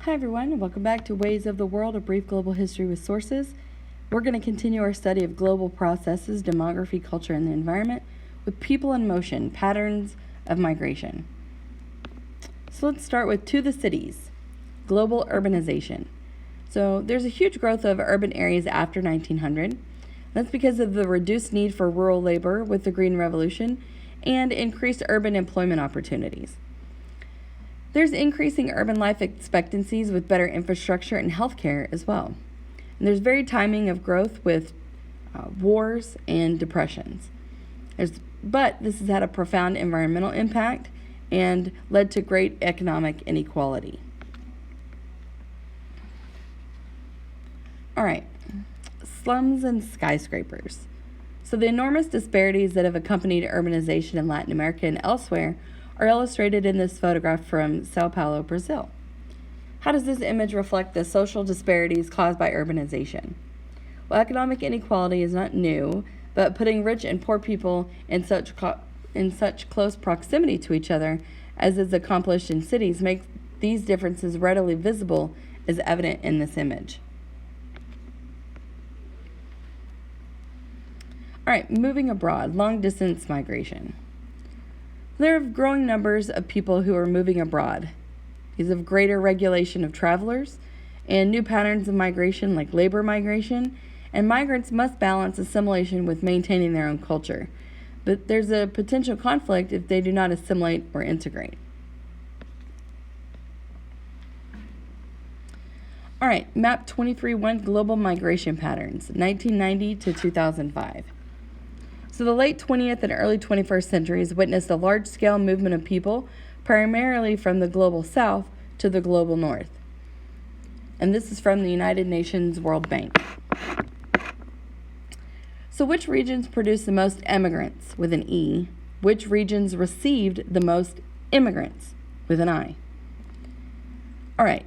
Hi everyone, and welcome back to Ways of the World, a brief global history with sources. We're going to continue our study of global processes, demography, culture, and the environment with people in motion, patterns of migration. So let's start with to the cities, global urbanization. So there's a huge growth of urban areas after 1900. That's because of the reduced need for rural labor with the Green Revolution and increased urban employment opportunities. There's increasing urban life expectancies with better infrastructure and healthcare as well. And there's varied timing of growth with wars and depressions. But this has had a profound environmental impact and led to great economic inequality. All right, slums and skyscrapers. So the enormous disparities that have accompanied urbanization in Latin America and elsewhere are illustrated in this photograph from Sao Paulo, Brazil. How does this image reflect the social disparities caused by urbanization? Well, economic inequality is not new, but putting rich and poor people in such close proximity to each other as is accomplished in cities makes these differences readily visible, as evident in this image. All right, moving abroad, long-distance migration. There are growing numbers of people who are moving abroad because of greater regulation of travelers and new patterns of migration like labor migration, and migrants must balance assimilation with maintaining their own culture. But there's a potential conflict if they do not assimilate or integrate. All right, map 23.1 global migration patterns, 1990 to 2005. So the late 20th and early 21st centuries witnessed a large-scale movement of people, primarily from the global south to the global north. And this is from the United Nations World Bank. So which regions produced the most immigrants, with an E? Which regions received the most immigrants, with an I? All right,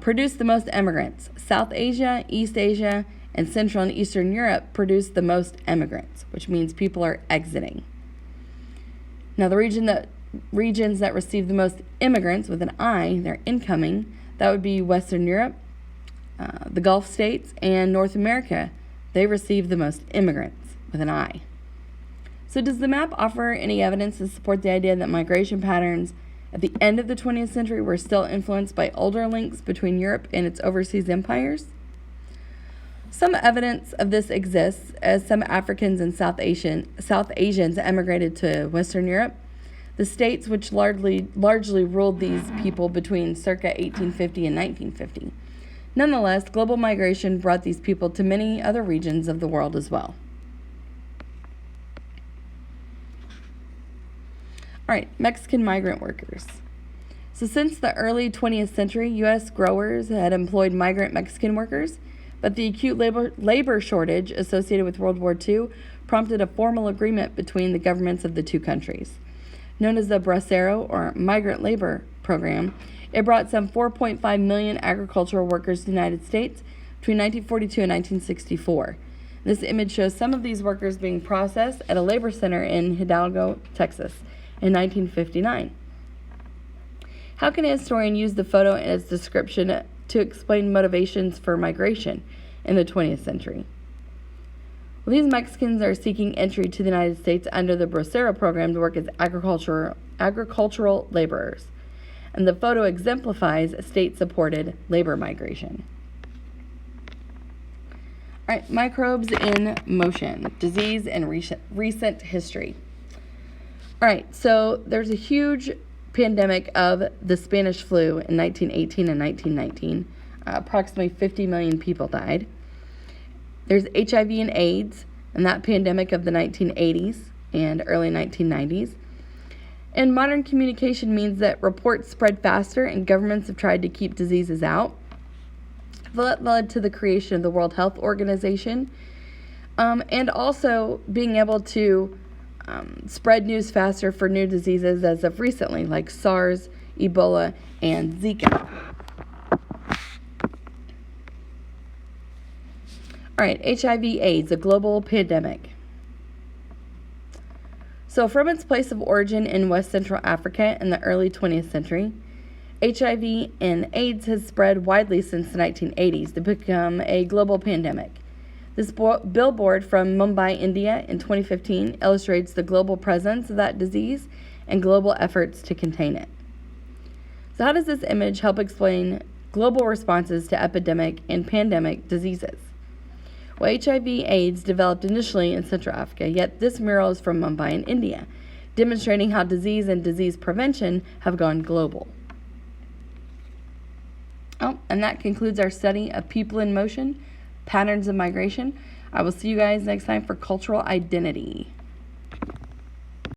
produced the most immigrants. South Asia, East Asia, and Central and Eastern Europe produced the most immigrants, which means people are exiting. Now, the regions that receive the most immigrants, with an I, they're incoming, that would be Western Europe, the Gulf states, and North America. They receive the most immigrants, with an I. So does the map offer any evidence to support the idea that migration patterns at the end of the 20th century were still influenced by older links between Europe and its overseas empires? Some evidence of this exists, as some Africans and South Asians emigrated to Western Europe, the states which largely ruled these people between circa 1850 and 1950. Nonetheless, global migration brought these people to many other regions of the world as well. All right, Mexican migrant workers. So since the early 20th century, U.S. growers had employed migrant Mexican workers, but the acute labor shortage associated with World War II prompted a formal agreement between the governments of the two countries. Known as the Bracero, or Migrant Labor Program, it brought some 4.5 million agricultural workers to the United States between 1942 and 1964. This image shows some of these workers being processed at a labor center in Hidalgo, Texas, in 1959. How can a historian use the photo and its description to explain motivations for migration in the 20th century? Well, these Mexicans are seeking entry to the United States under the Bracero program to work as agricultural laborers, and the photo exemplifies state-supported labor migration. All right, microbes in motion, disease and recent history. All right, so there's a huge pandemic of the Spanish flu in 1918 and 1919. Approximately 50 million people died. There's HIV and AIDS, and that pandemic of the 1980s and early 1990s. And modern communication means that reports spread faster and governments have tried to keep diseases out. That led to the creation of the World Health Organization, and also being able to spread news faster for new diseases as of recently, like SARS, Ebola, and Zika. All right, HIV/AIDS, a global pandemic. So from its place of origin in West Central Africa in the early 20th century, HIV and AIDS has spread widely since the 1980s to become a global pandemic. This billboard from Mumbai, India in 2015 illustrates the global presence of that disease and global efforts to contain it. So how does this image help explain global responses to epidemic and pandemic diseases? Well, HIV/AIDS developed initially in Central Africa, yet this mural is from Mumbai in India, demonstrating how disease and disease prevention have gone global. Oh, and that concludes our study of people in motion, patterns of migration. I will see you guys next time for cultural identity.